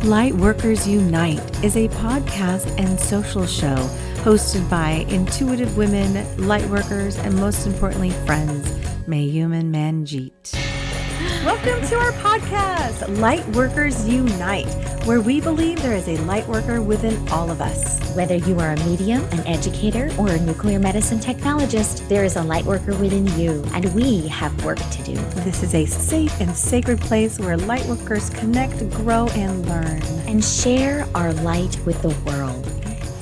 Lightworkers Unite is a podcast and social show hosted by intuitive women, lightworkers, and most importantly, friends, Mayume and Manjeet. Welcome to our podcast, Lightworkers Unite, where we believe there is a lightworker within all of us. Whether you are a medium, an educator, or a nuclear medicine technologist, there is a lightworker within you, and we have work to do. This is a safe and sacred place where lightworkers connect, grow, and learn. And share our light with the world.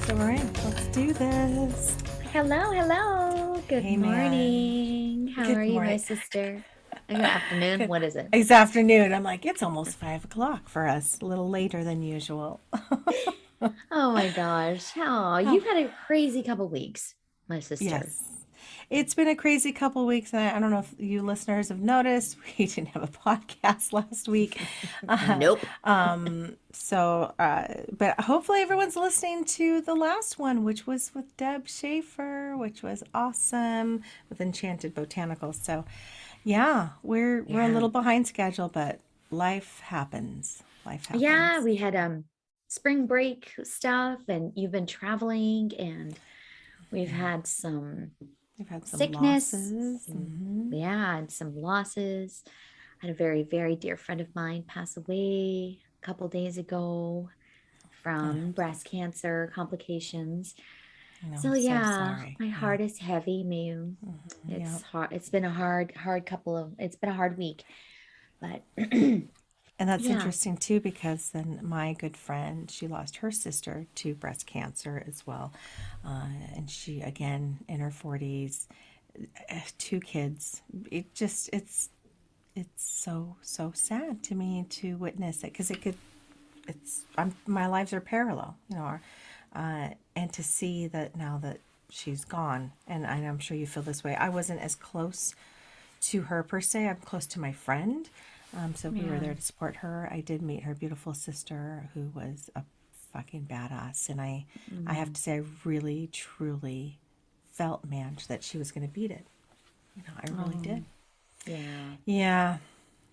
So we're in. Let's do this. Hello. Good morning. How are you, my sister? Good afternoon. What is it? It's afternoon. I'm like, it's almost 5 o'clock for us. A little later than usual. Oh my gosh. Oh, you've had a crazy couple weeks, my sister. Yes. It's been a crazy couple weeks, and I don't know if you listeners have noticed, we didn't have a podcast last week. Nope. But hopefully everyone's listening to the last one, which was with Deb Schaefer, which was awesome, with Enchanted Botanicals. So, yeah, we're a little behind schedule, but life happens. Yeah, we had spring break stuff, and you've been traveling, and we've had some sickness. Losses. Yeah, and some losses. I had a very, very dear friend of mine pass away a couple days ago from breast cancer complications. So yeah, sorry. my heart is heavy, Mayu. It's hard. It's been a hard it's been a hard week, but and that's interesting too, because then my good friend, she lost her sister to breast cancer as well, and she, again, in her 40s, 2 kids. It's so sad to me to witness it, because my lives are parallel, and to see that now that she's gone, and I'm sure you feel this way. I wasn't as close to her per se. I'm close to my friend. So we were there to support her. I did meet her beautiful sister, who was a fucking badass. And I have to say, I really, truly felt, Manj, that she was going to beat it. I really did. Yeah. Yeah.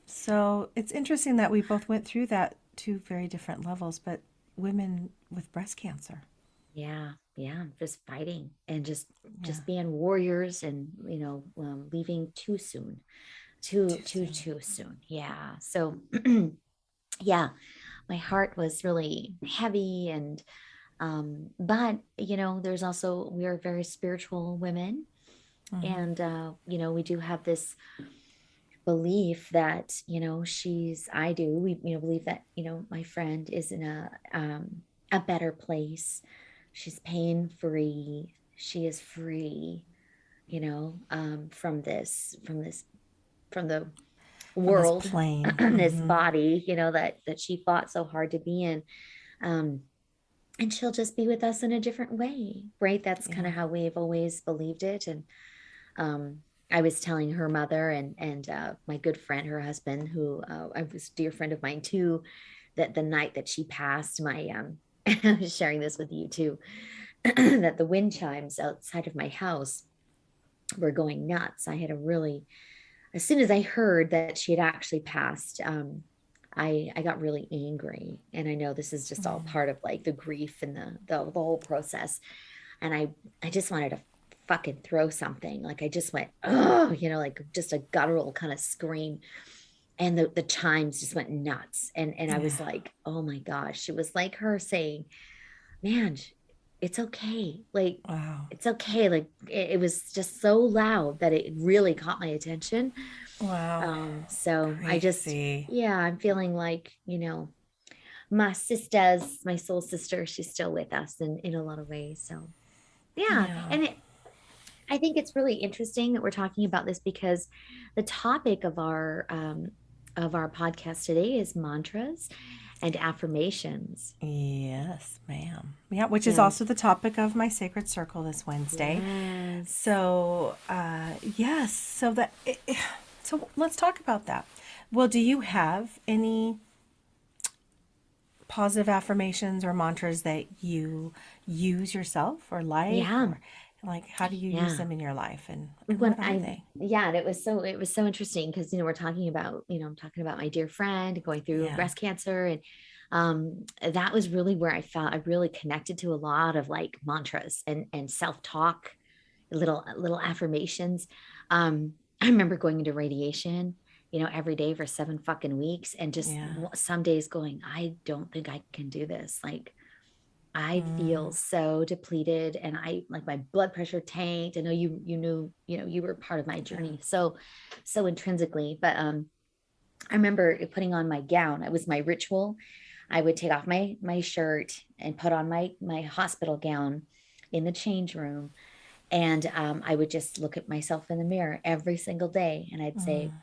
So it's interesting that we both went through that, 2 very different levels, but women with breast cancer. Yeah. Just fighting and just being warriors, and leaving too soon. Too soon. Yeah. So yeah, my heart was really heavy, and but there's also, we are very spiritual women, and we do have this belief that we believe that my friend is in a better place. She's pain free. She is free, from the world, this plane, this body, that she fought so hard to be in. And she'll just be with us in a different way, right? That's kind of how we've always believed it. And I was telling her mother and my good friend, her husband, who I was a dear friend of mine too, that the night that she passed, I was sharing this with you too, that the wind chimes outside of my house were going nuts. As soon as I heard that she had actually passed, I got really angry. And I know this is just all part of like the grief and the whole process. And I just wanted to fucking throw something. Like I just went, oh, like just a guttural kind of scream. And the chimes just went nuts. And I was like, oh my gosh. It was like her saying, man, it's okay. Like, wow. It's okay. Like it was just so loud that it really caught my attention. Wow. So Crazy. I'm feeling like, my soul sister, she's still with us in a lot of ways. So and I think it's really interesting that we're talking about this, because the topic of our podcast today is mantras and affirmations. Yes, ma'am. Yeah, which is also the topic of my Sacred Circle this Wednesday. Yes. So, yes. So let's talk about that. Well, do you have any positive affirmations or mantras that you use yourself or like? Yeah. Or, like, how do you use them in your life, and what are they? Yeah, and it was so interesting, because I'm talking about my dear friend going through breast cancer, and That was really where I felt I really connected to a lot of like mantras and self-talk, little affirmations. I remember going into radiation, every day for 7 fucking weeks, and just Yeah. some days going, I don't think I can do this. Like, I feel Mm, so depleted, and I like my blood pressure tanked. I know you knew, you were part of my yeah. journey so intrinsically. But I remember putting on my gown. It was my ritual. I would take off my shirt and put on my hospital gown in the change room, and I would just look at myself in the mirror every single day, and I'd say, Mm,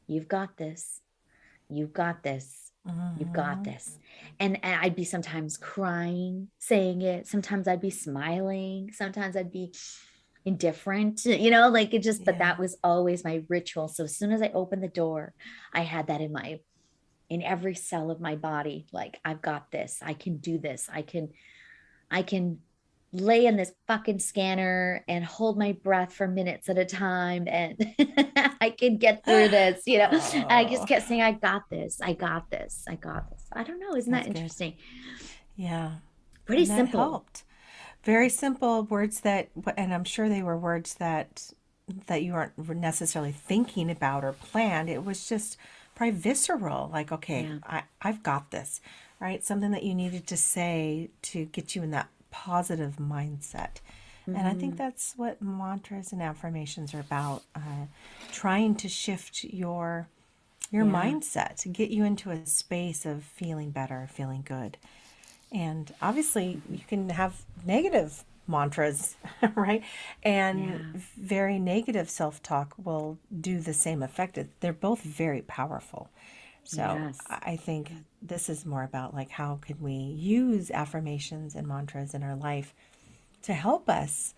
"You've got this. You've got this. You've got mm-hmm. this." And I'd be sometimes crying, saying it. Sometimes I'd be smiling. Sometimes I'd be indifferent, like it just, but Yeah. that was always my ritual. So as soon as I opened the door, I had that in every cell of my body. Like, I've got this. I can do this. I can lay in this fucking scanner and hold my breath for minutes at a time, and I can get through this. I just Oh, kept saying, I got this. I got this. I got this. I don't know. Isn't that that's good. interesting? Yeah. Pretty And that simple. helped. Very simple words that, and I'm sure they were words that you weren't necessarily thinking about or planned. It was just probably visceral, like, okay, Yeah. I've got this, right? Something that you needed to say to get you in that positive mindset. And I think Hmm. that's what mantras and affirmations are about, trying to shift your Yeah. mindset to get you into a space of feeling better, feeling good. And obviously, you can have negative mantras, right? And Yeah. very negative self talk will do the same effect. They're both very powerful. So Yes. I think this is more about like how can we use affirmations and mantras in our life to help us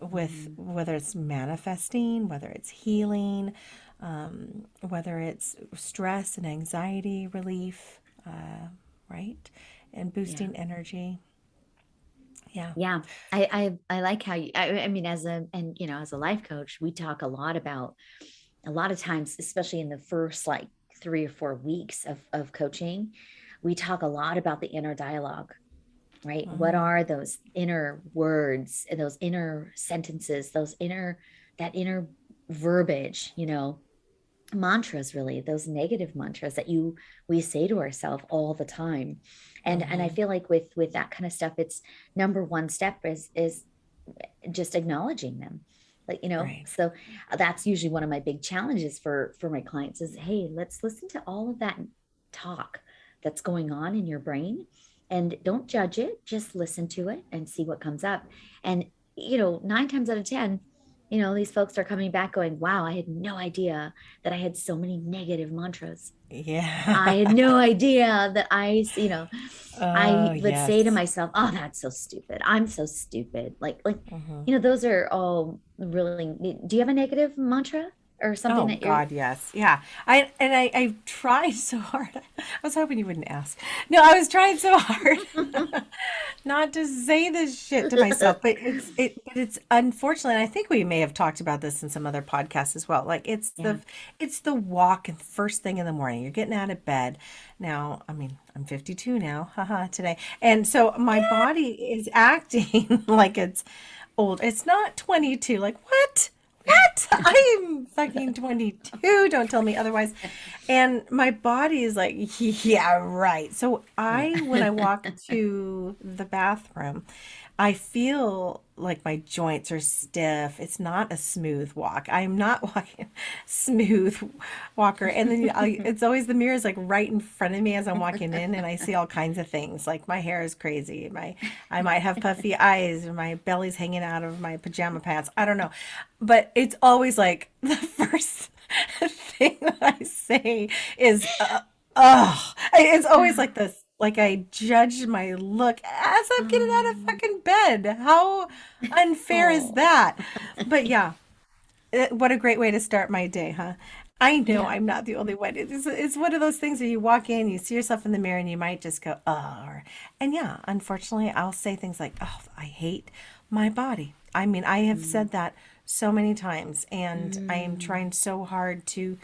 with Hmm. whether it's manifesting, whether it's healing, whether it's stress and anxiety relief, right? And Yeah. boosting energy. Yeah. Yeah. I like how I mean, as a life coach, we talk a lot about, a lot of times, especially in the first like 3 or 4 weeks of coaching, we talk a lot about the inner dialogue, right? What Mm, are those inner words and those inner sentences, that inner verbiage, mantras, really, those negative mantras that we say to ourselves all the time. And I mm-hmm. feel like with that kind of stuff, it's number one step is just acknowledging them, like, Right. so that's usually one of my big challenges for my clients is, hey, let's listen to all of that talk that's going on in your brain, and don't judge it, just listen to it and see what comes up. And 9 times out of 10, these folks are coming back going, wow, I had no idea that I had so many negative mantras. I Yeah. had no idea that Oh, I would say to yes. myself, "Oh, that's so stupid. I'm so stupid." Like, Mm-hmm. those are all really. Do you have a negative mantra or something Oh that you're? God, yes. Yeah. I tried so hard. I was hoping you wouldn't ask. No, I was trying so hard not to say this shit to myself, but it's unfortunately, and I think we may have talked about this in some other podcasts as well. Like Yeah. it's the walk and first thing in the morning. You're getting out of bed. Now, I mean, I'm 52 now, haha, today. And so my body is acting like it's old. It's not 22. Like, what? What? I'm fucking 22. Don't tell me otherwise. And my body is like, yeah, right. So Yeah. when I walk to the bathroom, I feel like my joints are stiff. It's not a smooth walk. I'm not walking smooth walker. And then it's always the mirror is like right in front of me as I'm walking in, and I see all kinds of things. Like my hair is crazy. I might have puffy eyes, or my belly's hanging out of my pajama pants. I don't know, but it's always like the first thing that I say is, it's always like this. Like I judge my look as I'm getting out of Um, fucking bed. How unfair is oh, that? But yeah, what a great way to start my day, huh? I know yeah. I'm not the only one. It's one of those things where you walk in, you see yourself in the mirror, and you might just go, oh. And yeah, unfortunately, I'll say things like, oh, I hate my body. I mean, I have Mm, said that so many times, and I am mm, trying so hard to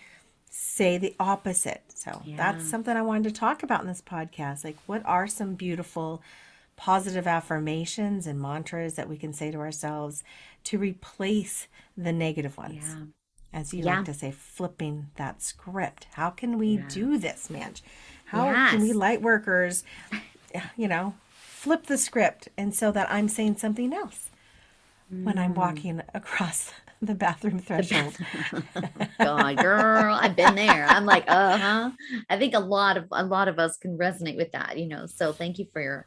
say the opposite. So Yeah. that's something I wanted to talk about in this podcast. Like, what are some beautiful positive affirmations and mantras that we can say to ourselves to replace the negative ones? Yeah. As you like Yeah. to say, flipping that script. How can we Yeah. do this, Manj? How can we Yes. light workers, flip the script and so that I'm saying something else when I'm Mm. walking across the bathroom The threshold? best. God, girl, I've been there. I'm like, uh-huh. I think a lot of us can resonate with that, So thank you for your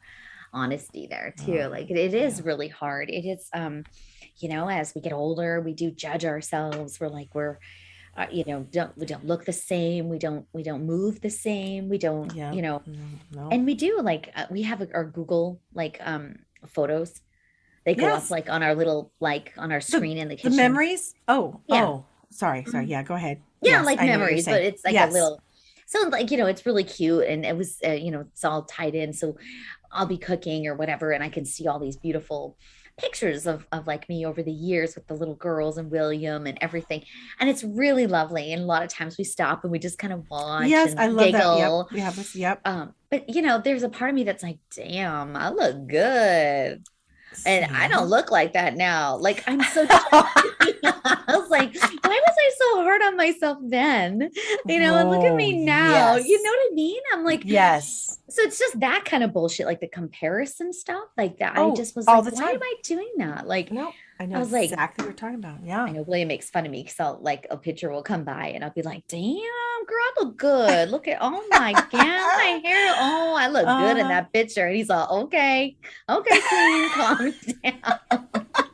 honesty there too. Oh, Like it yeah. is really hard. It is as we get older, we do judge ourselves. We don't look the same. We don't move the same. We don't, Yeah. No, no. and we do we have our Google photos. They go up Yes. like on our little like on our The screen in the the kitchen. memories. Oh, Yeah. oh. Sorry, sorry. Mhm. Yeah, go ahead. Yeah, Yes, like I know what you're memories, but saying. it's like a Yes. little, so like, it's really cute, and it was, it's all tied in. So I'll be cooking or whatever, and I can see all these beautiful pictures of like me over the years with the little girls and William and everything. And it's really lovely. And a lot of times we stop and we just kind of watch Yes, and I love that. Yep. giggle. We have this. Yep. But there's a part of me that's like, damn, I look good. And I don't See? look like that now. Like I'm so I was like, why was I so hard on myself then? And look at Oh, me now. You know yes. what I mean? I'm like, Yes. so it's just that kind of bullshit, like the comparison stuff, like that. I Oh, just was all like, the why am time. I doing that? Like, No, I know I was like, exactly what you're talking about. I Yeah. know William makes fun of me because I'll like a picture will come by and I'll be like, damn, girl, I look good. Look at, oh my God, my hair. Oh, I look good in Uh, that picture. And he's all, okay, okay, queen, calm down.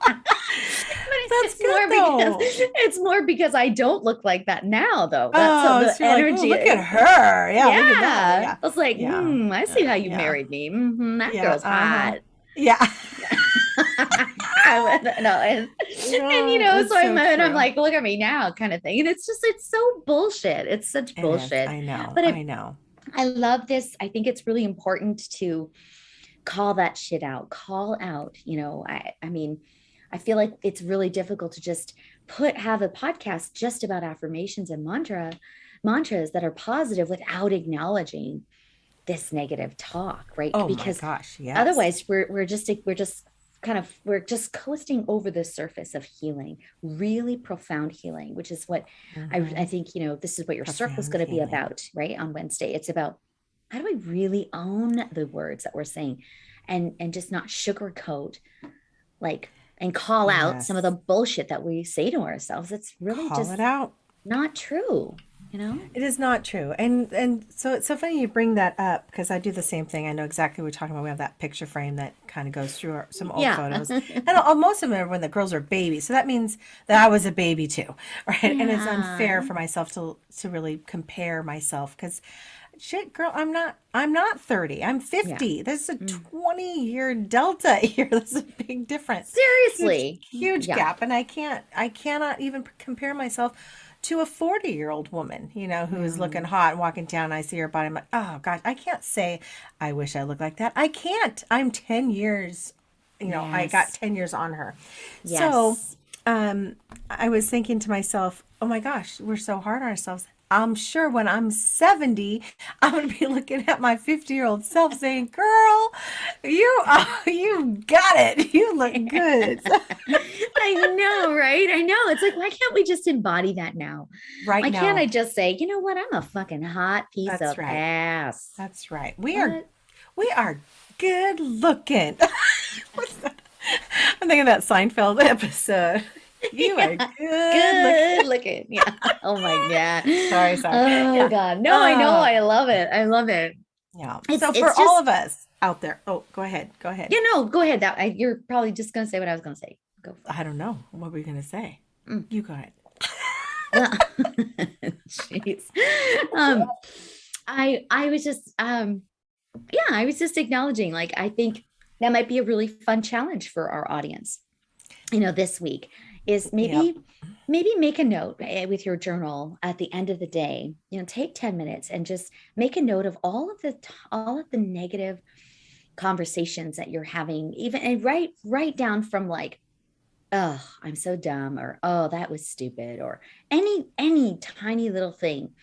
But that's good though. it's more because I don't look like that now, though. That's Oh, the so you're like, oh, energy look at is. her. Yeah, look at that. Yeah. Yeah. I was like, Yeah. I see how you Yeah. married me. That Yeah. girl's Uh-huh. hot. Yeah. No, and Oh, so it's so I'm true. like, look at me now, kind of thing. And it's so bullshit. It's such It is. bullshit. I know. But I know. I love this. I think it's really important to call that shit out, call out, I mean, I feel like it's really difficult to just have a podcast just about affirmations and mantras that are positive without acknowledging this negative talk, right? Oh my Because gosh. Yes. otherwise we're just coasting over the surface of healing, really profound healing, which is what I Hmm. think, this is what your circle is Profound going to be healing. about, right? On Wednesday. It's about how do we really own the words that we're saying and just not sugarcoat, like, and call out some of the Yes. bullshit that we say to ourselves. It's really Call it just out. not true. It is not true. And so it's so funny you bring that up because I do the same thing. I know exactly what we're talking about. We have that picture frame that kind of goes through some old Yeah. photos. And most of them are when the girls are babies. So that means that I was a baby too. Right. And it's unfair Yeah. for myself to really compare myself because shit, girl, I'm not 30. I'm Yeah. 50. There's a Mm. 20-year delta here. There's a big difference. Huge, Seriously. huge Yeah. gap. And I cannot even compare myself to a 40-year-old woman, who is looking No. hot and walking down. And I see her body. I'm like, oh gosh, I can't say I wish I looked like that. I can't. I'm 10 years, I got Yes. 10 years on her. So, Yes. I was thinking to myself, oh my gosh, we're so hard on ourselves. I'm sure when I'm 70, I'm going to be looking at my 50-year-old self saying, girl, you got it. You look good. I know, right? I know. It's like, why can't we just embody that now? Right Why can't I now. just say, you know what? I'm a fucking hot piece That's of right. ass. That's right. We are What? we are good looking. What's that? I'm thinking of that Seinfeld episode. You are Yeah. good looking. Good looking. Yeah. Oh my God. Sorry, sorry. Oh Yeah. God. No, I know. Uh, I love it. I love it. yeah. It's So for it's all just, of us out there, oh, go ahead. Go ahead. go ahead. You're probably just gonna say what I was gonna say. Go for I don't know. What were you gonna say? it. Mm. You go ahead. Well, jeez. Um, I was just yeah, I was just acknowledging, like, I think that might be a really fun challenge for our audience, this week, is Yep. maybe make a note with your journal at the end of the day. Take 10 minutes and just make a note of all of the negative conversations that you're having, even, and write down from like oh, I'm so dumb, or oh, that was stupid, or any tiny little thing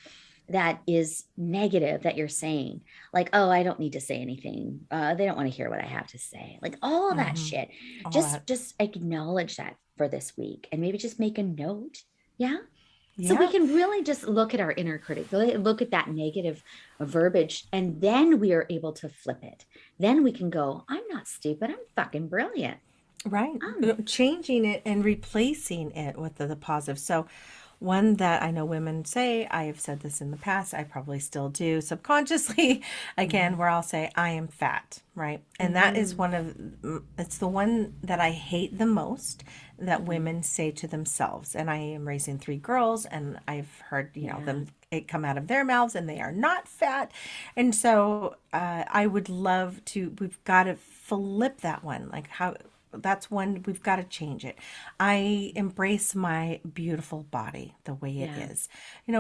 that is negative that you're saying, like, oh, I don't need to say anything, they don't want to hear what I have to say, like all of that Mm-hmm. shit. All just that. just acknowledge that for this week, and maybe just make a note. Yeah, so we Yeah. can really just look at our inner critic, really look at that negative verbiage, and then we are able to flip it. Then we can go, I'm not stupid, I'm fucking brilliant. Right. um Changing it and replacing it with the positive. So, one that I know women say, I have said this in the past, I probably still do subconsciously, again, mhm, where I'll say, I am fat, right? And that is mhm, one of, it's the one that I hate the most that mhm. women say to themselves. And I am raising three girls, and I've heard, Yeah, them it come out of their mouths and they are not fat. And so I would love to, we've got to flip that one. Like, how, that's one we've got to change it. I embrace my beautiful body the way it yeah, is.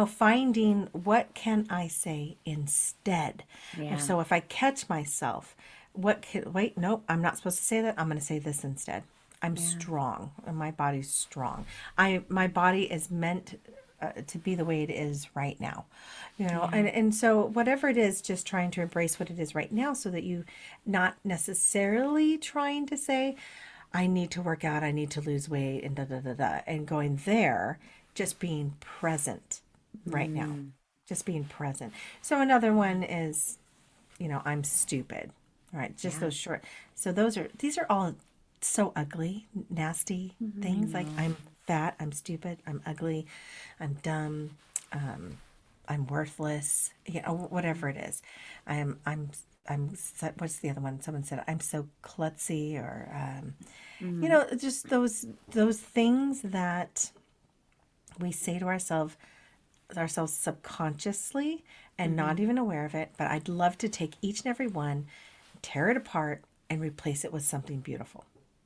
Finding what can I say instead. yeah, So if I catch myself, wait, nope, I'm not supposed to say that. I'm going to say this instead. I'm yeah, strong and my body's strong. My body is meant to be the way it is right now, yeah, and so whatever it is, just trying to embrace what it is right now, so that you, not necessarily trying to say, I need to work out, I need to lose weight, and da da da da, and going there, just being present right now, mm, just being present. So another yeah, one is, I'm stupid, right? Just yeah. those short. So these are all so ugly, nasty Mhm, I things. Like, know. I'm fat, I'm stupid, I'm ugly, I'm dumb, I'm worthless, Mhm, whatever it is. What's the other one? Someone said, I'm so klutzy, or, mhm, just those things that we say to ourselves subconsciously and not mhm, even aware of it. But I'd love to take each and every one, tear it apart, and replace it with something beautiful.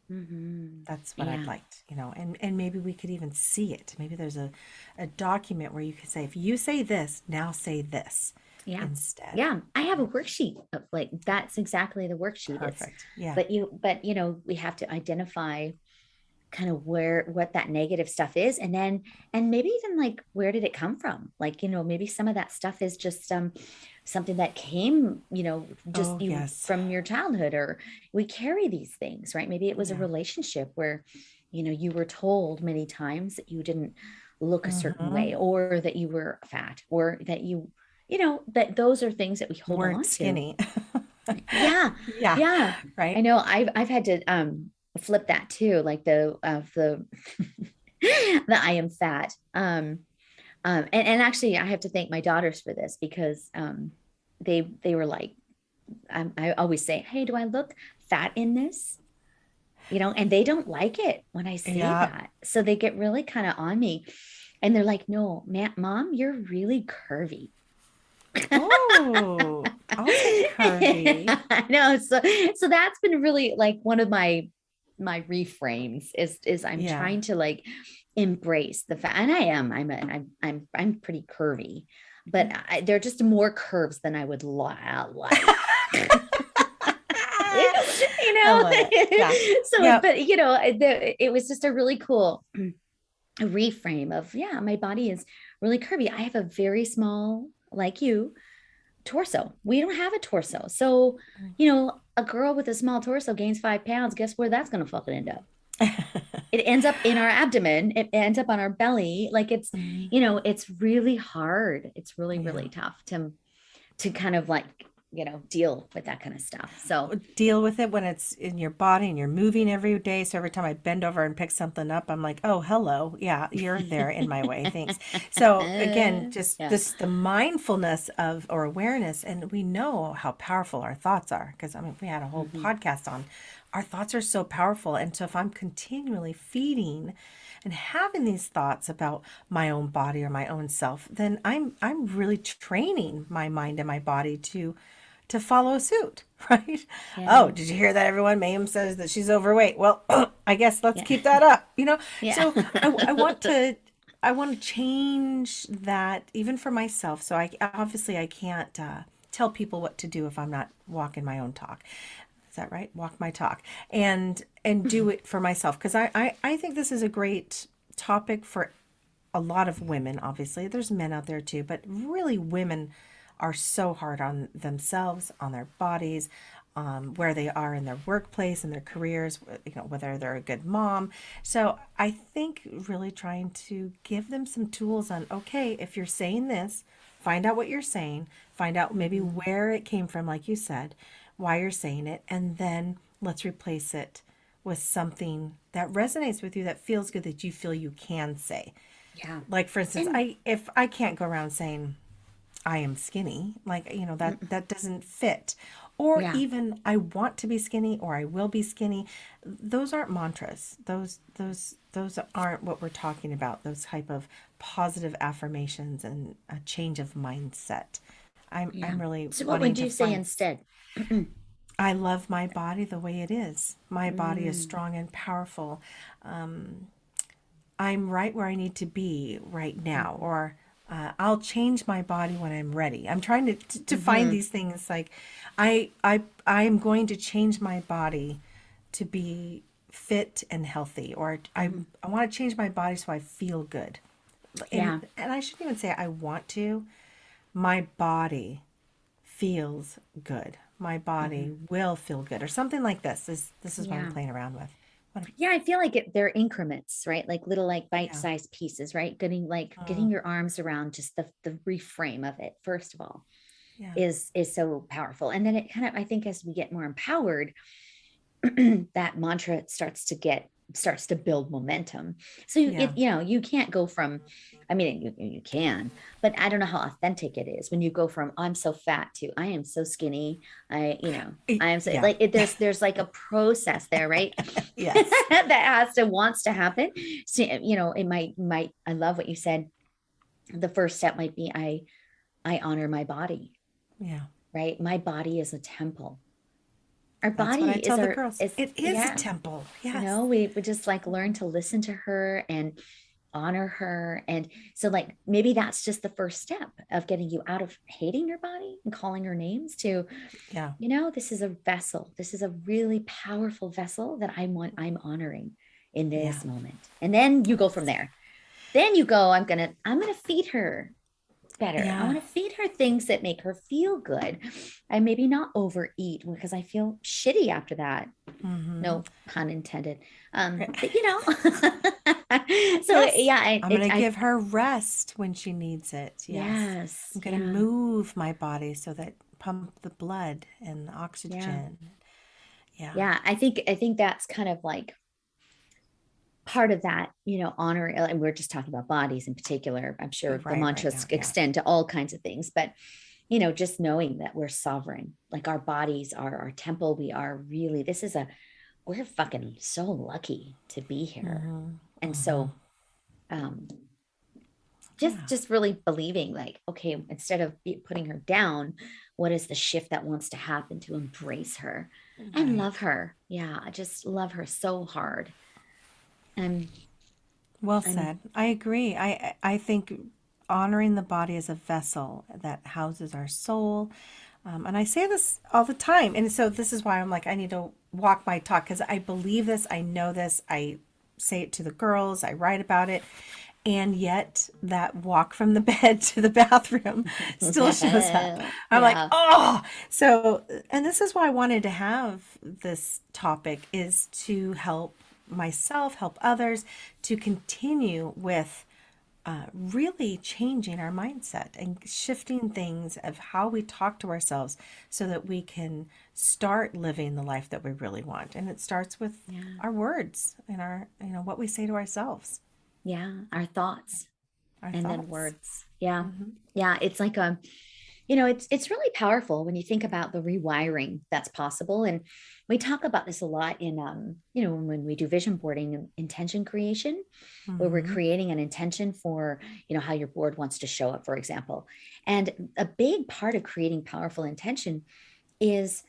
mhm. That's what I'd Yeah, like, and maybe we could even see it. Maybe there's a document where you could say, if you say this, now say this yeah, instead. yeah. I have a worksheet of, like, that's exactly the worksheet. It's, Perfect. Yeah. but we have to identify kind of where, what that negative stuff is, and then, and maybe even like, where did it come from, like, maybe some of that stuff is just something that came, just Oh, you yes. from your childhood, or we carry these things, right? Maybe it was a Yeah. relationship where you were told many times that you didn't look a certain Mm-hmm. way, or that you were fat, or that that those are things that we hold Weren't on to. skinny. Yeah, Yeah. yeah. I Right. know. I've had to flip that too, like the the I am fat. And actually, I have to thank my daughters for this, because they were like, I always say, hey, do I look fat in this? And they don't like it when I say Yeah. that, so they get really kind of on me, and they're like, no, mom, you're really curvy. Oh, I'll take curvy. I know. So that's been really like one of my reframes, is I'm Yeah. trying to like embrace the fact, and I am. I'm pretty curvy, but they're just more curves than I would like. you I know love it. Yeah. so, Yep. but it was just a really cool reframe of, yeah, my body is really curvy. I have a very small, like you, torso. We don't have a torso. So, a girl with a small torso gains 5 pounds. Guess where that's going to fucking end up? It ends up in our abdomen. It ends up on our belly. Like, Mhm. it's really hard. It's really, Yeah. really tough to kind of like, deal with that kind of stuff. So, Deal with it when it's in your body and you're moving every day. So every time I bend over and pick something up, I'm like, oh, hello. Yeah, you're there in my way. Thanks. So again, just yeah. the mindfulness of, or awareness, and we know how powerful our thoughts are, because I mean, we had a whole Mhm. podcast on our thoughts are so powerful. And so if I'm continually feeding and having these thoughts about my own body or my own self, then I'm really training my mind and my body to follow suit, right? Oh, Yeah. did you hear that, everyone? Mayum says that she's overweight. Well, I guess let's Yeah. keep that up, Yeah. So I want to change that even for myself. So I obviously I can't tell people what to do if I'm not walking my own talk. that right? Walk my talk and do it for myself. Because I think this is a great topic for a lot of women. Obviously, there's men out there too, but really women are so hard on themselves, on their bodies, where they are in their workplace and their careers, whether they're a good mom. So I think really trying to give them some tools on, okay, if you're saying this, find out what you're saying, find out maybe Mhm. where it came from, like you said, why you're saying it, and then let's replace it with something that resonates with you, that feels good, that you feel you can say. Yeah. Like for instance, And I if I can't go around saying I am skinny, like that doesn't fit. Or yeah. even I want to be skinny or I will be skinny. Those aren't mantras. Those aren't what we're talking about. Those type of positive affirmations and a change of mindset. I'm Yeah. really So what wanting would to you say find. instead? I love my body the way it is. My body is Mm, strong and powerful. I'm right where I need to be right now, mhm, or I'll change my body when I'm ready. I'm trying to find mhm, these things like I am going to change my body to be fit and healthy, or mhm. I want to change my body so I feel good. Yeah. And I shouldn't even say I want to. My body feels good. My body Mhm. will feel good, or something like this. This is what I'm Yeah. playing around with. What, Yeah, I feel like they're increments, right? Like little like yeah. bite-sized pieces, right? Getting Mm, your arms around just the reframe of it, first of all, yeah. is so powerful. And then it kind of, I think as we get more empowered, that mantra starts to build momentum. So Yeah. you can't go from, I mean, you can, but I don't know how authentic it is when you go from I'm so fat to I am so skinny. I am so Yeah. like there's like a process there, right? Yes. That wants to happen. So it might I love what you said. The first step might be I honor my body, Yeah. right? My body is a temple. Our That's what body I tell is the our girls. is It is a yeah. temple. Yes. We just like learn to listen to her and honor her. And so like maybe that's just the first step of getting you out of hating your body and calling her names to, Yeah. this is a vessel. This is a really powerful vessel that I'm honoring in Yeah. this moment. And then you go from there. Then you go, I'm gonna feed her better. I Yeah. want to feed her things that make her feel good. I maybe not overeat because I feel shitty after that. Mm-hmm. No pun intended. Right. But so Yes. yeah, I'm going to give her rest when she needs it. Yes. yes, I'm going to yeah, move my body so that pump the blood and the yeah, oxygen. Yeah. yeah. I think that's kind of like part of that, honor. And we're just talking about bodies in particular. I'm sure the Right mantras now. Yeah. extend to all kinds of things, but just knowing that we're sovereign, like our bodies are our temple. We are really, we're fucking so lucky to be here. Mm-hmm. And Mm-hmm. so, um, just Yeah. just really believing like, okay, instead of putting her down, what is the shift that wants to happen to embrace her and love Right. her? Yeah, I just love her so hard. And Well I'm said. I agree. I think honoring the body as a vessel that houses our soul, and I say this all the time, and so this is why I'm like I need to walk my talk because I believe this. I know this. I say it to the girls. I write about it, and yet that walk from the bed to the bathroom still shows up. I'm like, yeah, oh, so, and this is why I wanted to have this topic is to help myself, help others to continue with really changing our mindset and shifting things of how we talk to ourselves so that we can start living the life that we really want. And it starts with yeah, our words and our, what we say to ourselves, yeah, our thoughts our and then thoughts. words. Yeah, Hmm. yeah, it's like it's really powerful when you think about the rewiring that's possible. And we talk about this a lot in when we do vision boarding and intention creation, where we're Hmm. creating an intention for how your board wants to show up, for example. And a big part of creating powerful intention is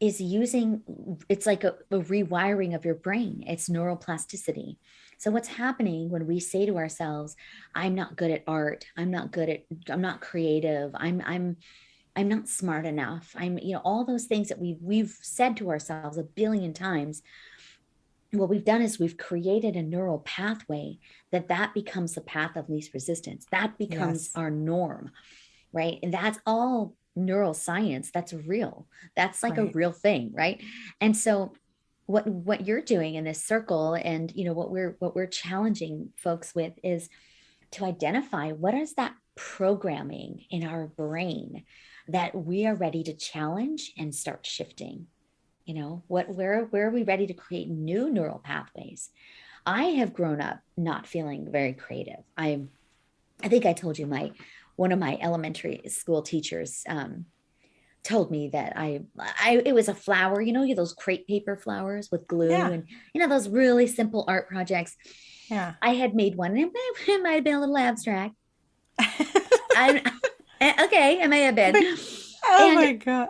using, it's like a rewiring of your brain. It's neuroplasticity. So what's happening when we say to ourselves, I'm not good at art, I'm not creative, I'm I'm not smart enough. I'm, all those things that we've said to ourselves a billion times. What we've done is we've created a neural pathway that becomes the path of least resistance. That becomes Yes. our norm, right? And that's all neuroscience. That's real. That's like a Right. real thing, right? And so what you're doing in this circle, and what we're challenging folks with, is to identify what is that programming in our brain that we are ready to challenge and start shifting. Where are we ready to create new neural pathways? I have grown up not feeling very creative. I think I told you, my one of my elementary school teachers told me that it was a flower, those crepe paper flowers with glue, Yeah. and those really simple art projects. Yeah. I had made one, and it might have been a little abstract. I Okay, I may have been. But oh And my God.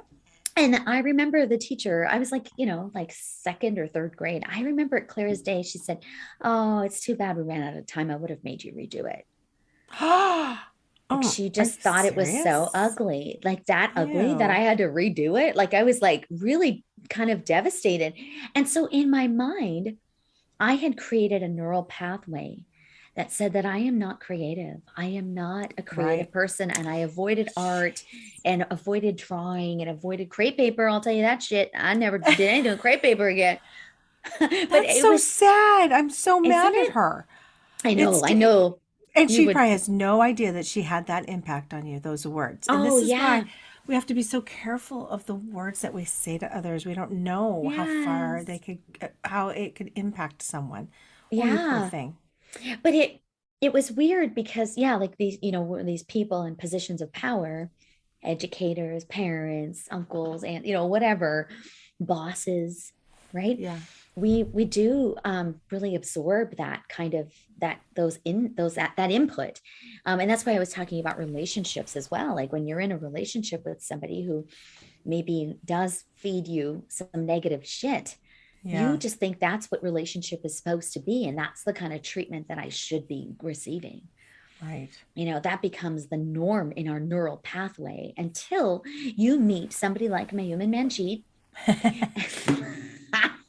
and I remember the teacher, I was like, like second or third grade. I remember it clear as day. She said, "Oh, it's too bad we ran out of time. I would have made you redo it." Like, Oh, she are you just thought it was so serious? ugly, like that ugly, that I Ew. had to redo it. Like, I was like really kind of devastated. And so in my mind, I had created a neural pathway that said that I am not creative. I am not a creative Right. person. And I avoided art and avoided drawing and avoided crepe paper. I'll tell you that shit. I never did anything with crepe paper again. But That's it so was, sad. I'm so isn't mad at it? her. I It's know, I know and you she would. probably has no idea that she had that impact on you, those words. And Oh, this is why yeah. we have to be so careful of the words that we say to others. We don't know how far they Yes. could, how it could impact someone. Oh, you poor Yeah. thing. But it was weird because, yeah, like these, these people in positions of power, educators, parents, uncles, and whatever, bosses, right? Yeah. We do really absorb that kind of, that input. And that's why I was talking about relationships as well. Like, when you're in a relationship with somebody who maybe does feed you some negative shit, you Yeah. just think that's what relationship is supposed to be, and that's the kind of treatment that I should be receiving. Right. That becomes the norm in our neural pathway until you meet somebody like Mayume and Manjeet.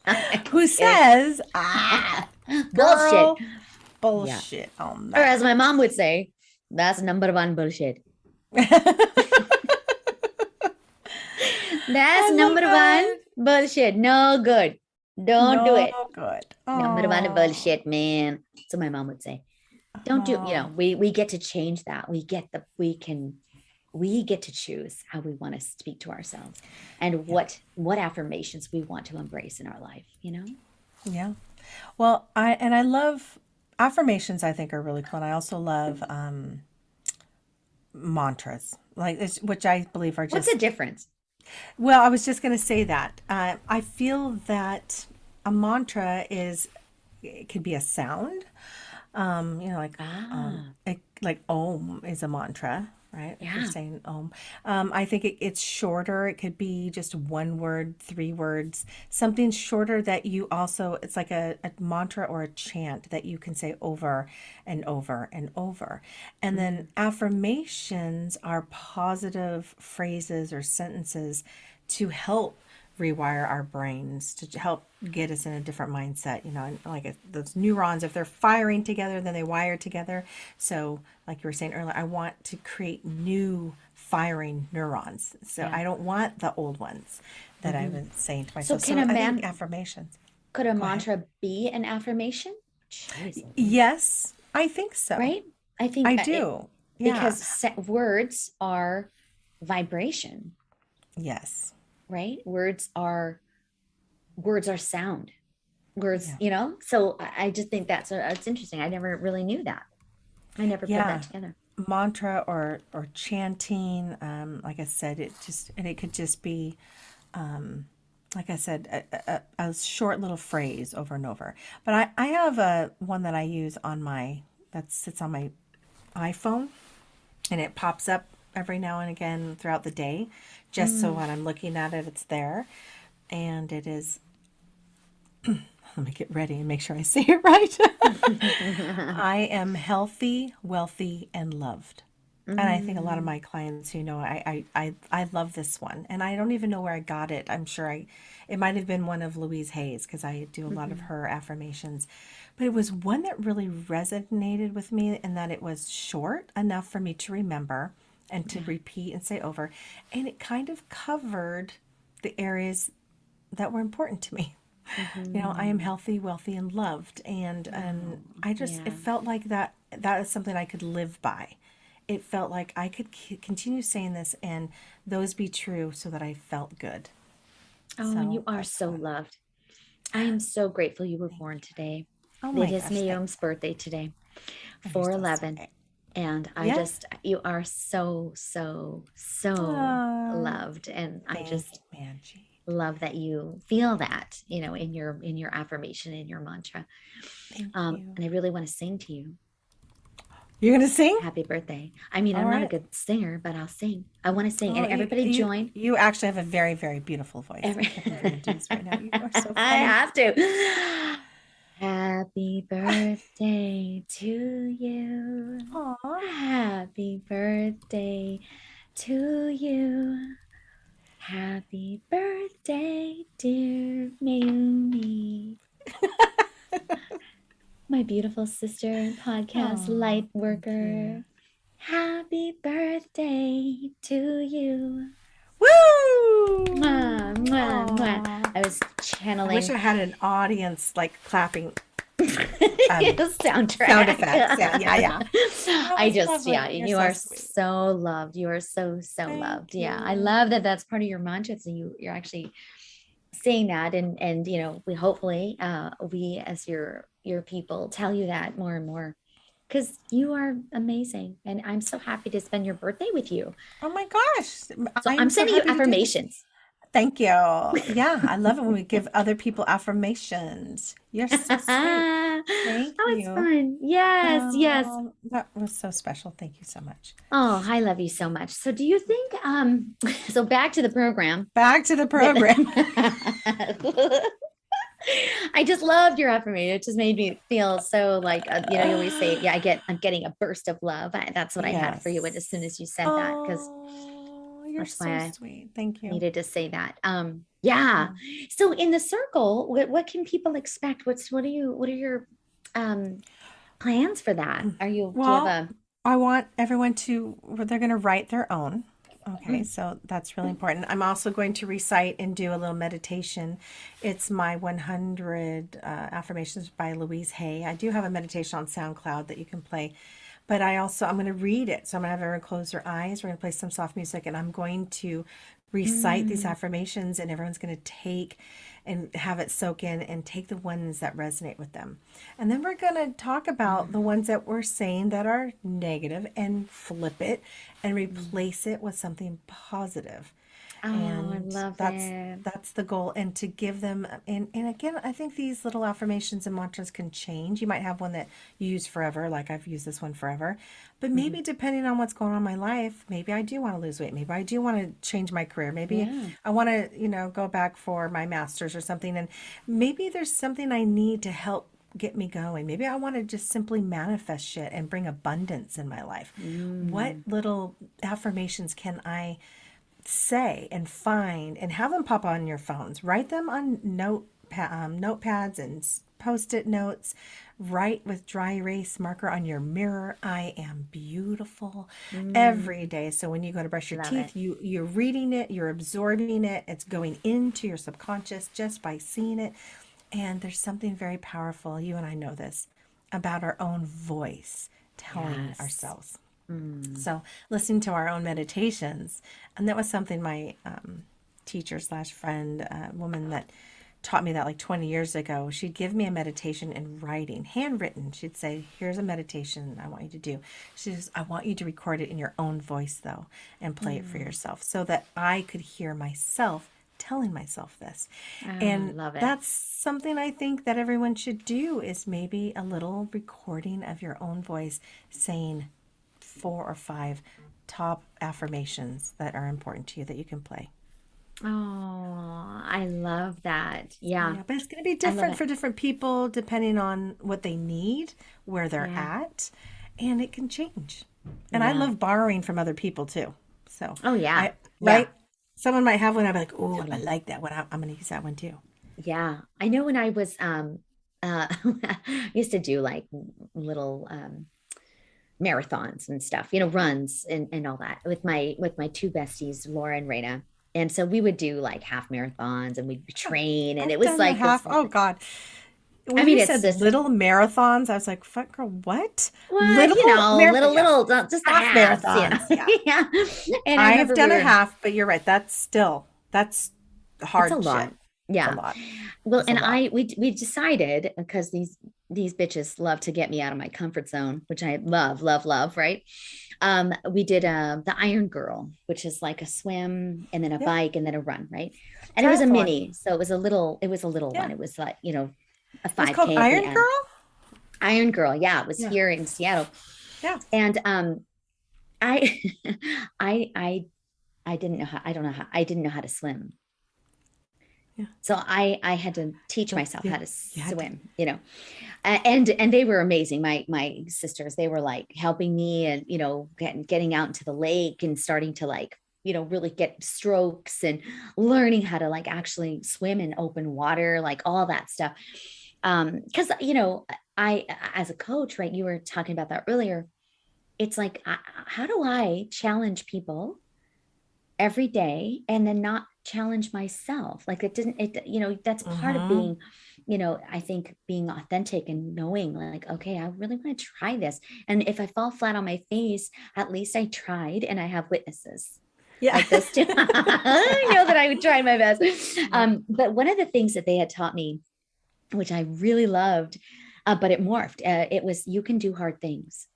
I'm Who just kidding. says, Bullshit. girl, Yeah. bullshit on Or as that. my mom would say, that's number one bullshit. That's I love number one that. bullshit. No good. Don't do No it. good. Number one Oh, bullshit, man. That's what my mom would say. Don't do, oh, we get to change that. We get to choose how we want to speak to ourselves, and yeah, what affirmations we want to embrace in our life. yeah. Well, I love affirmations. I think are really cool, and I also love mantras, like which I believe are What's the just. difference? Well, I was just going to say that I feel that a mantra is it could be a sound. Like Ah, like Om is a mantra, right? If you're yeah. saying Om, I think it's shorter. It could be just one word, three words, something shorter that you also. It's like a mantra or a chant that you can say over and over and over. And then Mm, affirmations are positive phrases or sentences to help rewire our brains to help get us in a different mindset, and like those neurons, if they're firing together, then they wire together. So like you were saying earlier, I want to create new firing neurons, so yeah. I don't want the old ones that I Hmm. was saying to So myself. can So a I think man affirmations. could a Go ahead. mantra be an affirmation? Jeez Louise. Yes, I think so. Right? I think I it, do. Yeah. because words are vibration, Yes. right? Words are sound. Words, Yeah. so I just think it's interesting. I never really knew that. I never put that Yeah. together. Mantra or chanting, like I said, it could just be like I said, a short little phrase over and over. But I have a one that I use that sits on my iPhone, and it pops up every now and again throughout the day, just so Mm. when I'm looking at it, it's there. And it is, let me get ready and make sure I say it right. I am healthy, wealthy, and loved. And I think a lot of Mm, my clients who know I love this one, and I don't even know where I got it. I'm sure it might have been one of Louise Hay's because I do a lot of mhm. her affirmations, but it was one that really resonated with me in that it was short enough for me to remember and to Yeah. repeat and say over, and it kind of covered the areas that were important to me. I am Mm-hmm. healthy, wealthy, and loved, and Oh, I just it yeah. felt like that is something I could live by. It felt like I could continue saying this and those be true so that I felt good. Oh, and you So are that's so what. loved. I am so grateful you were Thank born you. today. Oh It my is gosh, thank Mayume's birthday today, you. You're so 4/11. sweet. And Yeah. you are so, so, so Oh, loved. And I thank just you, Manjeet. love that you feel that, in your affirmation, in your mantra. Thank you. And I really want to sing to you. You're gonna sing? Happy birthday. I mean, All I'm not a right. good singer, but I'll sing. I want to sing. And Oh, everybody you join. you actually have a very, very beautiful voice. Every I can't believe you're gonna do this right now. You are so I funny. have to. Happy birthday to you. Aw. Happy birthday to you. Happy birthday, dear Mayumi. My beautiful sister and podcast Oh, light thank you. worker. Happy birthday to you. Woo! Mwah, mwah, mwah. Aw. I was I wish channeling I had an audience like clapping sound soundtrack. effects. Yeah, yeah, yeah. That was Yeah, lovely. You're you so are sweet. so loved. You are so, so loved. Thank Yeah, I you. love that that's part of your mantra. So you're actually saying that, and we hopefully, we as your people tell you that more and more because you are amazing, and I'm so happy to spend your birthday with you. Oh my gosh. So I'm I'm so sending you happy to do this. affirmations. Thank you. Yeah, I love it when we give other people affirmations. You're so sweet. Oh, Thank it's you. fun. Yes, yes. That was so special. Thank you so much. Oh, I love you so much. So do you think so back to the program Back to the that program. I just loved your affirmation. It just made me feel so like you always say, yeah, I'm getting a burst of love. That's what I had for you as soon Yes. as you said that, because Oh, you're that's so why I sweet. Thank you. needed to say that. Yeah. Mm. So in the circle, what can people expect? What are your um plans for that? Do you have Well, a I want everyone to, they're going to write their own. Okay, mm, so that's really important. I'm also going to recite and do a little meditation. It's my 100 affirmations by Louise Hay. I do have a meditation on SoundCloud that you can play, but I'm going to read it. So I'm going to have everyone close their eyes. We're going to play some soft music, and I'm going to recite these mm, affirmations, and everyone's going to take and have it soak in and take the ones that resonate with them. And then we're going to talk about the mm, ones that we're saying that are negative and flip it and mm. replace it with something positive. Oh, I And love that's it. that's the goal, and to give them, and again, I think these little affirmations and mantras can change. You might have one that you use forever, like I've used this one forever, but Mhm. maybe depending on what's going on in my life, maybe I do want to lose weight, maybe I do want to change my career, maybe Yeah. I want to go back for my master's or something, and maybe there's something I need to help get me going. Maybe I want to just simply manifest shit and bring abundance in my life. What Mm, little affirmations can I say and find and have them pop on your phones? Write them on notepads and post-it notes. Write with dry erase marker on your mirror, I am beautiful, every mm. day. So when you go to brush your Love it. teeth, you're reading it, you're absorbing it, it's going into your subconscious just by seeing it. And there's something very powerful, you and I know this, about our own voice telling Yes. ourselves. Mm, So listening to our own meditations, and that was something my teacher slash friend, woman that taught me that like 20 years ago, she'd give me a meditation in writing, handwritten. She'd say, here's a meditation I want you to do. She says, I want you to record it in your own voice though, and play it for mm. yourself so that I could hear myself telling myself this. Oh, I And love it. that's something I think that everyone should do, is maybe a little recording of your own voice saying 4 or 5 top affirmations that are important to you that you can play. Oh, I love that. So Yeah, yeah, but it's going to be I love different it. for different people depending on what they need, where they're Yeah. at, and it can change. And I Yeah. love borrowing from other people too. So Oh yeah. I, Yeah. right? Someone might have one. I'm like, oh, I Totally. like that one. I'm going to use that one too. Yeah. I know when I was I used to do like little marathons and stuff, runs and all that with my two besties, Laura and Raina. And so we would do like half marathons and we'd Yeah, train and it I've was done the like this half. whole Oh thing. God. I When mean, you it's said just little marathons, I was like, fuck girl, what? what, Little marathon. little, Yeah. just the Half halves, marathons. Yeah. yeah. And I I've remember done a half, but you're right. That's it's a hard shit. lot. It's a Yeah. lot. Well, It's a and lot. we decided because these bitches love to get me out of my comfort zone, which I love, love, love, right? We did the Iron Girl, which is like a swim and then a Yeah. bike and then a run, right? And it was a Triathlon. mini, so it was a little one. Yeah. It was like, a It was called 5K at the Iron end. Girl. Iron Girl, yeah, it was Yeah. here in Seattle. Yeah. And I I I I didn't know how I didn't know how to swim. Yeah. So I had to teach So myself you, how to you had to. swim, and they were amazing. My sisters, they were like helping me and getting out into the lake and starting to like really get strokes and learning how to like actually swim in open water, like all that stuff. Because I as a coach, right? You were talking about that earlier. It's like how do I challenge people every day and then not challenge myself? Like it didn't it that's part of Mm-hmm. being I think being authentic and knowing like, okay, I really want to try this, and if I fall flat on my face, at least I tried and I have witnesses Yeah. like those two. I know that I would try my best. Yeah. But one of the things that they had taught me, which I really loved, but it morphed, it was, you can do hard things.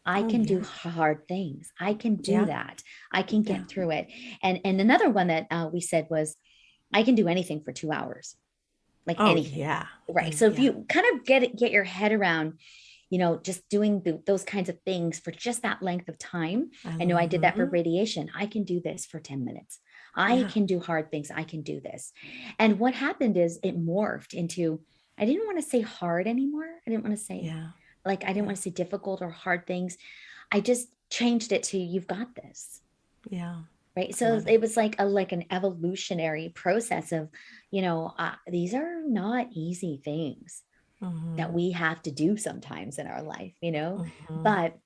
I Oh can do yeah. hard things. I can do Yeah. that. I can Yeah. get through it. And another one that we said was, I can do anything for 2 hours, like Oh anything. yeah. Right. Oh So if yeah. you kind of get your head around, just doing those kinds of things for just that length of time. I know I did that for Mm-hmm. radiation. I can do this for 10 minutes. I Yeah. can do hard things. I can do this. And what happened is it morphed into, I didn't want to say hard anymore. I didn't want to say Yeah. like, I didn't Yeah. want to say difficult or hard things. I just changed it to, you've got this. Yeah. Right. I So love it. it was like an evolutionary process of, these are not easy things that Mm-hmm. we have to do sometimes in our life, Mm-hmm. but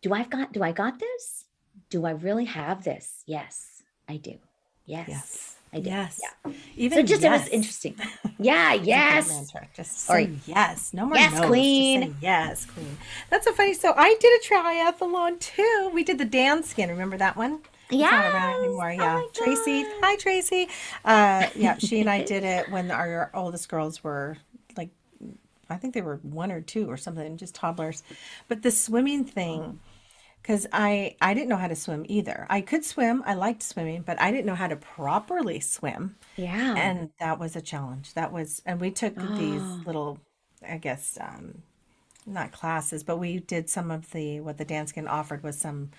do I got this? Do I really have this? Yes, I do. Yes, Yes. I do. Yes. Yeah. So Even just, it was yes interesting. Yeah. is a great Yes. mantra. Just All say right. yes. No more Yes, no's. Just say queen. yes, queen. That's so funny. So I did a triathlon too. We did the dance skin. Remember that one? It's not around Yes. anymore. Oh Yeah. my Tracy. Hi, Tracy. Yeah, she and I did it when our oldest girls were like, I think they were 1 or 2 or something, just toddlers. But the swimming thing, because I didn't know how to swim either. I could swim. I liked swimming, but I didn't know how to properly swim. Yeah. And that was a challenge. That was, and we took these Oh, little, I guess, not classes, but we did some of what the dance can offered was some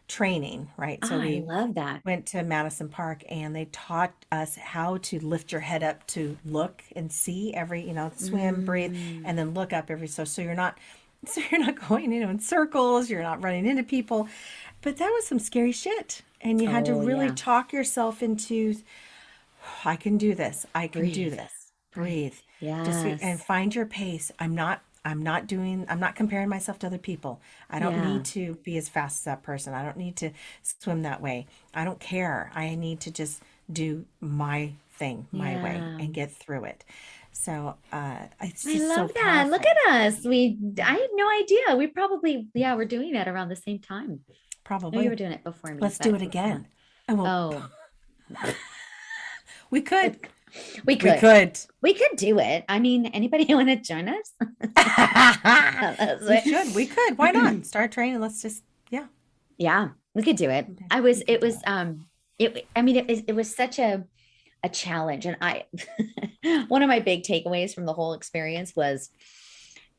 training, right? So I we love that. went to Madison Park and they taught us how to lift your head up to look and see every, swim, breathe, Mm, and then look up so you're not so you're not going, in circles, you're not running into people. But that was some scary shit. And you had to oh really yeah. talk yourself into, I can do this. I can do Breathe. this. Breathe. Breathe. And Yes. find your pace. I'm not comparing myself to other people. I don't Yeah. need to be as fast as that person. I don't need to swim that way. I don't care. I need to just do my thing, my way, Yeah. and get through it. So it's I just so love that. Look powerful. at us. Yeah, I had no idea. We probably, yeah, we're doing that around the same time. No, you probably. were doing it before me, Let's do but it yeah. again. And Oh, we could. it, we We could. could. We could do it. I mean, anybody want to join us? We should. We could. Why not? Start training. Let's just, yeah. Yeah, we could do it. Okay, I was, we could do it. I mean, it was such a challenge. And one of my big takeaways from the whole experience was,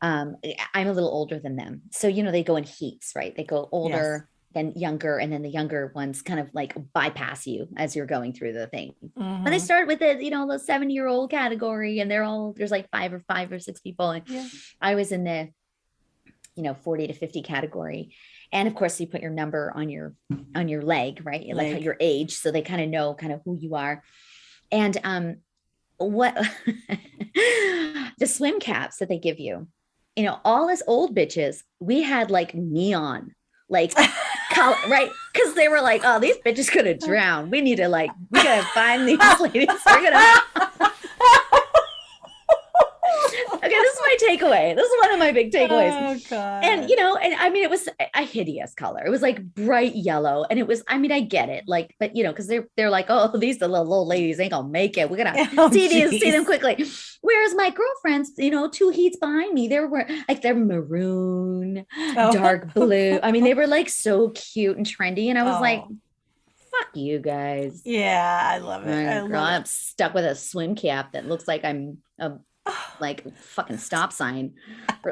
I'm a little older than them. So, they go in heats, right? They go Yes. older, then younger, and then the younger ones kind of like bypass you as you're going through the thing. And they Mm-hmm. start with the 70-year-old category, and there's like five or six people. And Yeah. I was in the 40 to 50 category. And of course, you put your number on your leg, right? Like Leg. your age, so they kind of know kind of who you are. And what the swim caps that they give you, all us old bitches, we had like neon, like color, right? Because they were like, oh, these bitches could have drowned. We gotta find these ladies. We're gonna Okay, this is my takeaway. This is one of my big takeaways. Oh And God. and I mean, it was a hideous color. It was like bright yellow, and it was. I mean, I get it, like, but because they're like, oh, these the little old ladies ain't gonna make it. We're gonna Oh see them geez. quickly. Whereas my girlfriends, 2 heats behind me, they were like they're maroon, Oh. dark blue. I mean, they were like so cute and trendy, and I was like, Oh. fuck you guys. Yeah, I love it. I Girl, love it. I'm stuck with a swim cap that looks like I'm a like fucking stop sign or,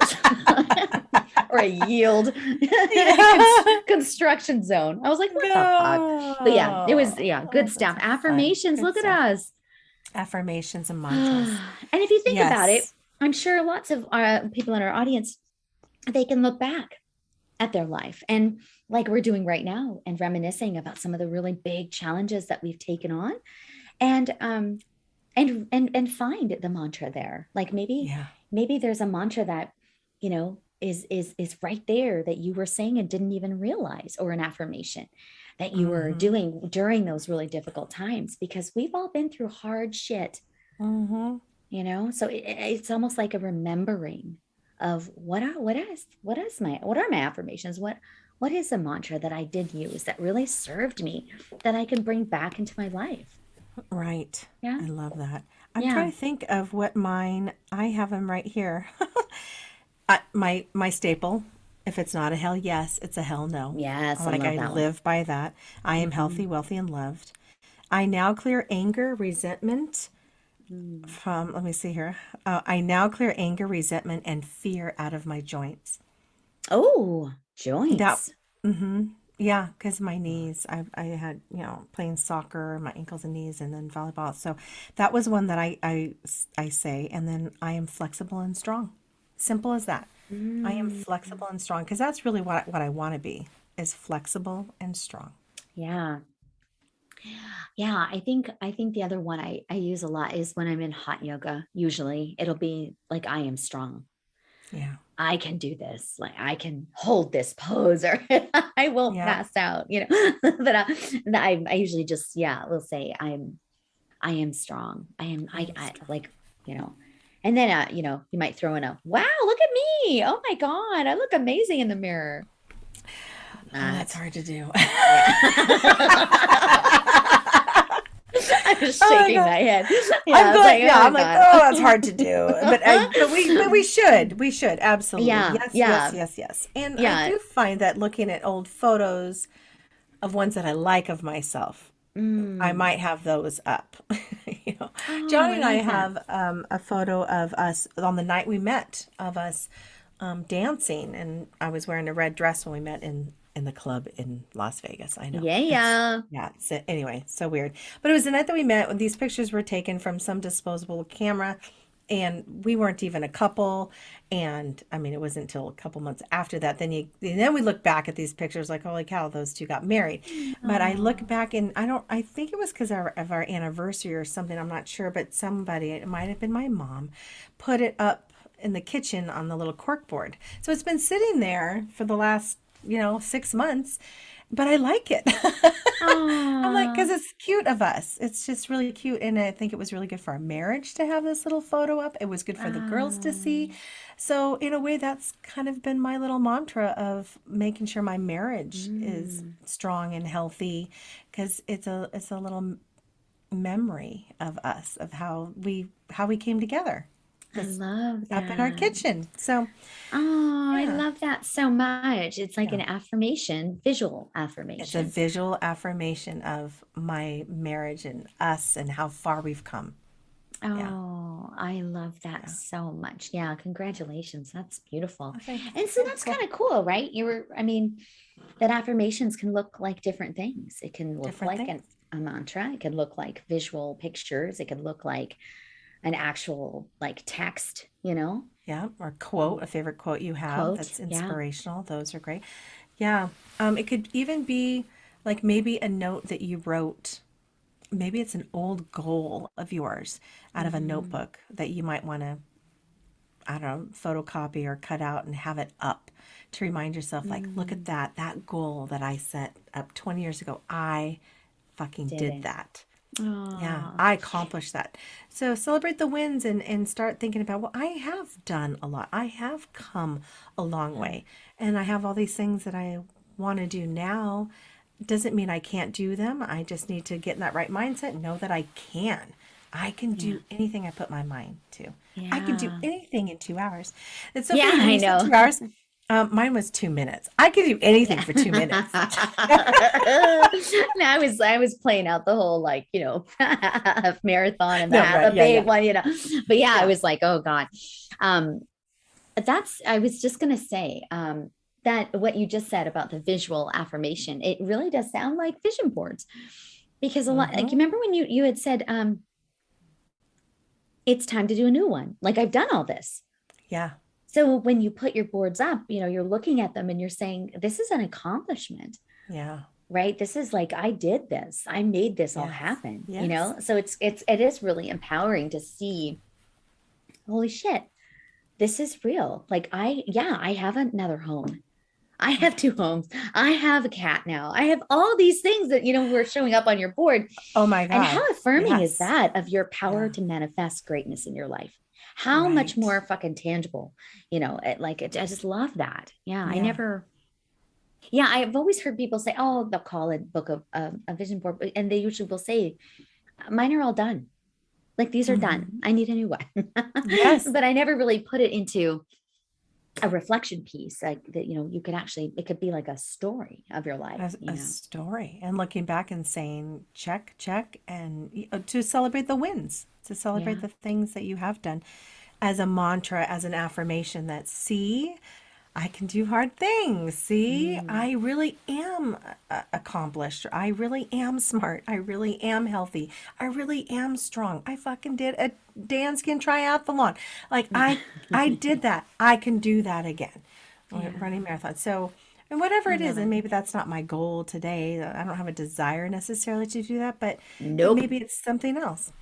or a yield Yeah. construction zone. I was like, what the fuck? But yeah, it was Oh, good stuff. that's fun. Affirmations, Good look at stuff. us. Affirmations and And mantras. if you think about it, Yes. I'm sure lots of people in our audience, they can look back at their life and like we're doing right now and reminiscing about some of the really big challenges that we've taken on and and find the mantra there. Like Yeah. maybe there's a mantra that is right there that you were saying and didn't even realize, or an affirmation that you were Mm-hmm. doing during those really difficult times, because we've all been through hard shit. Mm-hmm. So it's almost like a remembering of what are my affirmations, what is a mantra that I did use that really served me, that I can bring back into my life. Right. Yeah. I love that. I'm Yeah. trying to think of what mine. I have them right here. My staple. If it's not a hell yes, it's a hell no. Yes, I Like love I that one. live by that. I am Mm-hmm. healthy, wealthy, and loved. I now clear anger, resentment Mm. from. Let me see here. I now clear anger, resentment, and fear out of my joints. Oh, That. joints. Mm-hmm. Yeah, because my knees. I had playing soccer, my ankles and knees, and then volleyball. So that was one that I say, and then I am flexible and strong. Simple as that. I am Mm. flexible and strong because that's really what I want to be, is flexible and strong. Yeah. Yeah, I think the other one I use a lot is when I'm in hot yoga. Usually it'll be like, I am strong. Yeah. I can do this. Like, I can hold this pose, or I won't Yeah. pass out, I usually just, yeah, will say I am strong. I am I strong. like, and then, you might throw in a, wow, look at me. Oh my God, I look amazing in the mirror. Oh, that's Not. hard to do. Yeah. I'm just Oh my shaking God. my head. Yeah, I'm I was glad. like, Yeah, oh I'm like, oh, that's hard to do. But we God. should. We should. Absolutely. Yeah, Yes, yes, yeah, yes, yes. And I yeah. do find that looking at old photos of ones that I like of myself, I Mm. might have those up. You know, Oh, Johnny I and I like that. have a photo of us on the night we met, of us dancing, and I was wearing a red dress when we met in the club in Las Vegas. I know Yeah, it's yeah. yeah. So anyway, so weird, but it was the night that we met when these pictures were taken from some disposable camera, and we weren't even a couple. And I mean, it wasn't until a couple months after that then we look back at these pictures like, holy cow, those two got married. But I look Oh. back and I think it was because of our anniversary or something. I'm not sure, but somebody, it might have been my mom, put it up in the kitchen on the little cork board. So it's been sitting there for the last 6 months, but I like it. I'm like, because Oh. it's cute of us. It's just really cute. And I think it was really good for our marriage to have this little photo up. It was good for the girls to see. Oh. So, in a way, that's kind of been my little mantra of making sure my marriage is Mm. strong and healthy, because it's a little memory of us, of how we came together. I This love up in our that. kitchen. So, Oh, I yeah. love that so much. It's like Yeah. an affirmation, visual It's a affirmation. visual affirmation of my marriage and us and how far we've come. Yeah. Oh, I love that Yeah. so much. Yeah, congratulations. That's beautiful. Oh, thanks. And so Yeah, that's cool. kind of cool, right? I mean, that affirmations can look like different things. It can look Different like things. a mantra. It can look like visual pictures. It could look like an actual like text, Yeah. Or quote, a favorite quote you have quote. that's Yeah. inspirational. Those are great. Yeah. It could even be like maybe a note that you wrote. Maybe it's an old goal of yours out of a Mm-hmm. notebook that you might want to, I don't know, photocopy or cut out and have it up to remind yourself, like, look at Mm, that goal that I set up 20 years ago. I fucking did did it. that. Yeah, Oh, I accomplished that. So celebrate the wins and start thinking about, well, I have done a lot. I have come a long way. And I have all these things that I want to do now. Doesn't mean I can't do them. I just need to get in that right mindset and know that I can. I can yeah. do anything I put my mind to. I can do Yeah. anything in 2 hours. It's so Yeah, funny when I you said know. 2 hours. Mine was 2 minutes. I can do anything for 2 minutes. No, I was playing out the whole like, half marathon and the No, half right. a Yeah, big yeah. one. But yeah, I Yeah. was like, oh God. Um, that's I was just gonna say, that what you just said about the visual affirmation, it really does sound like vision boards. Because a lot, like, you Mm-hmm. remember when you had said, it's time to do a new one. Like, I've done all this. Yeah. So when you put your boards up, you're looking at them and you're saying, this is an accomplishment, Yeah. right? This is like, I did this. I made this all Yes. happen, Yes. So it is really empowering to see, holy shit, this is real. Like, I have another home. I have two homes. I have a cat now. I have all these things that, were showing up on your board. Oh my And how God. affirming is Yes. that of your power Yeah. to manifest greatness in your life? How much Right. more fucking tangible, I just love that. Yeah. Yeah. I've always heard people say, oh, they'll call a book of a vision board, and they usually will say, mine are all done. Like, these are done. Hmm. I need a new one. Yes. But I never really put it into a reflection piece, like that, you could actually, it could be like a story of your life, A story and looking back and saying, check, check, and to celebrate the wins, to celebrate Yeah. the things that you have done as a mantra, as an affirmation that, see, I can do hard things. See, Mm. I really am accomplished. I really am smart. I really am healthy. I really am strong. I fucking did a Danskin triathlon. Like I did that. I can do that again. Yeah. Running marathon. So, and whatever I it love is, it. and maybe that's not my goal today. I don't have a desire necessarily to do that, but Nope. maybe it's something else.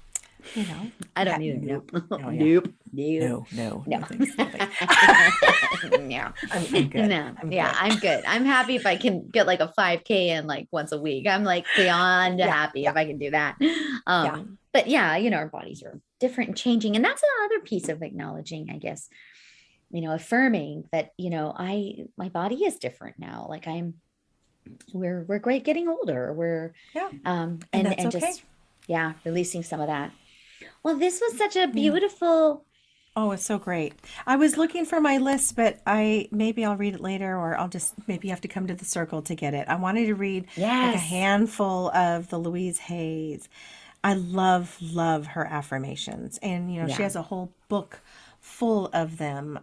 You know? I don't Yeah. either. Nope. No. Oh yeah. Nope. Nope. No. No. No. No thanks. No thanks. No. I'm good. No. I'm Yeah, good. I'm good. I'm happy if I can get like a 5K in like once a week. I'm like beyond Yeah. happy Yeah. if I can do that. Yeah. But yeah, our bodies are different and changing. And that's another piece of acknowledging, I guess, affirming that, my body is different now. Like, we're great getting older. We're Yeah. And and that's and okay. just, yeah, releasing some of that. Well, this was such a Yeah. beautiful. Oh, it's so great. I was looking for my list, but I maybe I'll read it later or I'll just maybe have to come to the circle to get it. I wanted to read like a Yes. handful of the Louise Hayes. I love her affirmations. And she Yeah. has a whole book full of them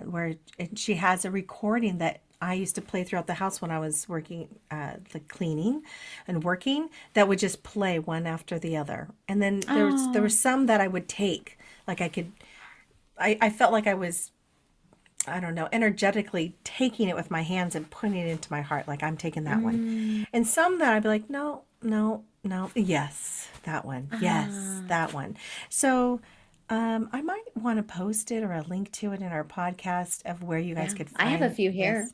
where she has a recording that I used to play throughout the house when I was working, like cleaning and working, that would just play one after the other. And then there Oh. was some that I would take, like I felt like I was, I don't know, energetically taking it with my hands and putting it into my heart, like I'm taking that one. Mm, And some that I'd be like, no, no, no, yes, that one, yes, ah. that one. So I might want to post it or a link to it in our podcast of where you guys Yeah. could I have a find few here. this.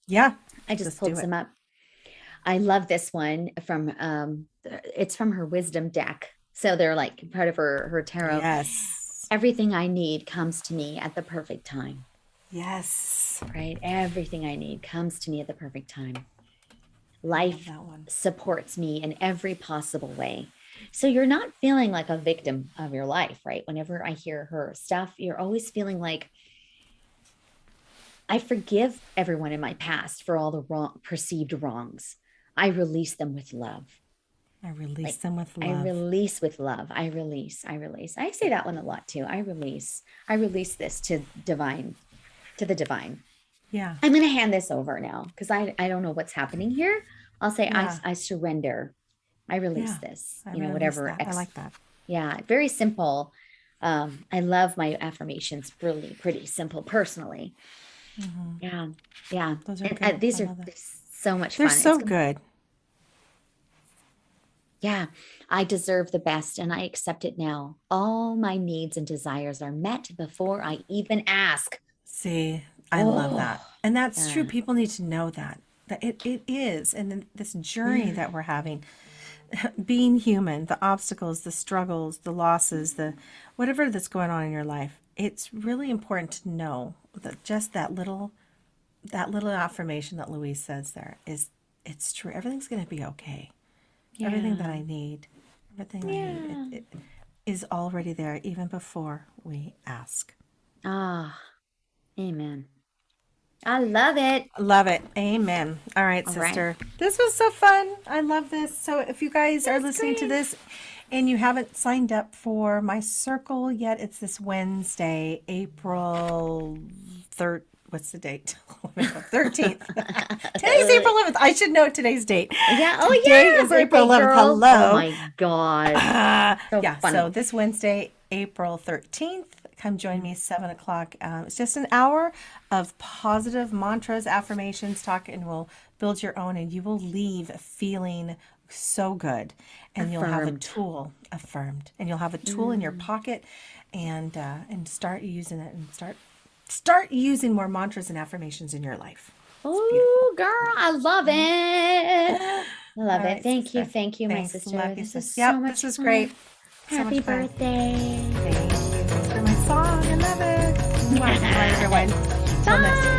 Yeah, I just just pulled do some it. up. I love this one from it's from her wisdom deck. So they're like part of her tarot. Yes, Everything I need comes to me at the perfect time, yes. right? Everything I need comes to me at the perfect time. I love Life that one. supports me in every possible way. So you're not feeling like a victim of your life, right? Whenever I hear her stuff, you're always feeling like, I forgive everyone in my past for all the wrong perceived wrongs. I release them with love. I release Like, them with I love. release with love. I release. I release. I say that one a lot too. I release. I release this to divine, to the divine. Yeah, I'm going to hand this over now because I don't know what's happening here. I'll say, yeah, I surrender. I release yeah. this, I release whatever. that. I like that. Yeah, very simple. I love my affirmations, really pretty simple personally. Yeah. Yeah. Those are And good. I these are love that. so much They're fun. It's so gonna, good. yeah, I deserve the best and I accept it now. All my needs and desires are met before I even ask. See, I love Oh, that. And that's true. yeah. People need to know that. That it is. And then this journey that we're having, being human, the obstacles, the struggles, the losses, the whatever that's going on in your life, it's really important to know that just that little affirmation that Louise says there is it's true. Everything's going to be okay. Everything that Yeah. I need, everything I need, Yeah. it is already there even before we ask. Ah, amen. I love it. Love it. Amen. All right, All right. sister. This was so fun. I love this. So, if you guys are That's listening to great. this and you haven't signed up for my circle yet, it's this Wednesday, April 3rd. What's the date? 13th. Today's April 11th. I should know today's date. Yeah. Oh, Today yeah. is April Birthday 11th. girl. Oh, Hello. my gosh. So Yeah, so funny. this Wednesday, April 13th, come join me 7 o'clock. It's just an hour of positive mantras, affirmations, talk, and we'll build your own, and you will leave feeling so good. And you'll have a Affirmed. tool affirmed, and you'll have a tool in your pocket, and start using it, and start using more mantras and affirmations in your life. It's beautiful. Oh, girl, I love it. I All love it. right, Thank you. sister. Thank you, my Thanks. Love sister. you, This is sis. so Yep, this much was fun. great. So much Happy fun. birthday. Thank you for my song. I love it. Mwah. All right, everyone. We'll miss you. Bye.